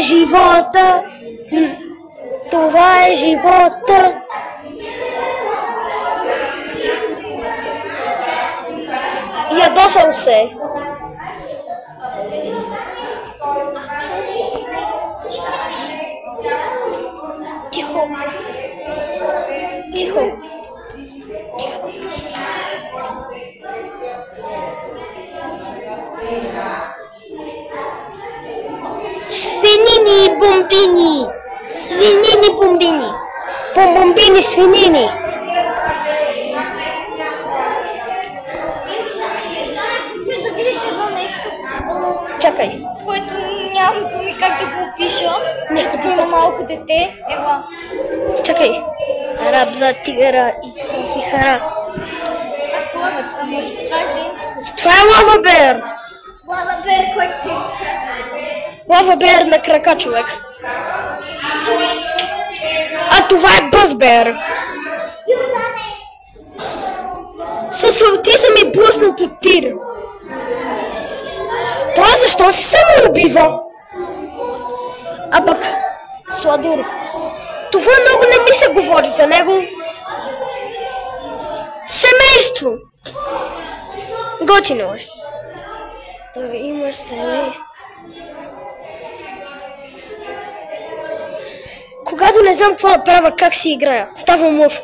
живота. Това е живота. Ядосам се. Тихо. Тихо. Свинини, бомбини. Свинини, бомбини. Бомбини, свинини. Да видиш едно нещо, Чакай. което нямам думи как да го опиша. Тук има малко дете. Ела. Чакай. Раб за тигъра и кофихара. Това е женско. Това е лава бер. Лава бер, който си. Лава бер на крака, човек. А това е бъзбер. С аутизъм и блъснато тир. Той защо си само убива? А пък, Сладур, това много не ми се говори за него. Семейство. Готино е. Той има семейство. Когато не знам какво да правя, как си играя, ставам лъв.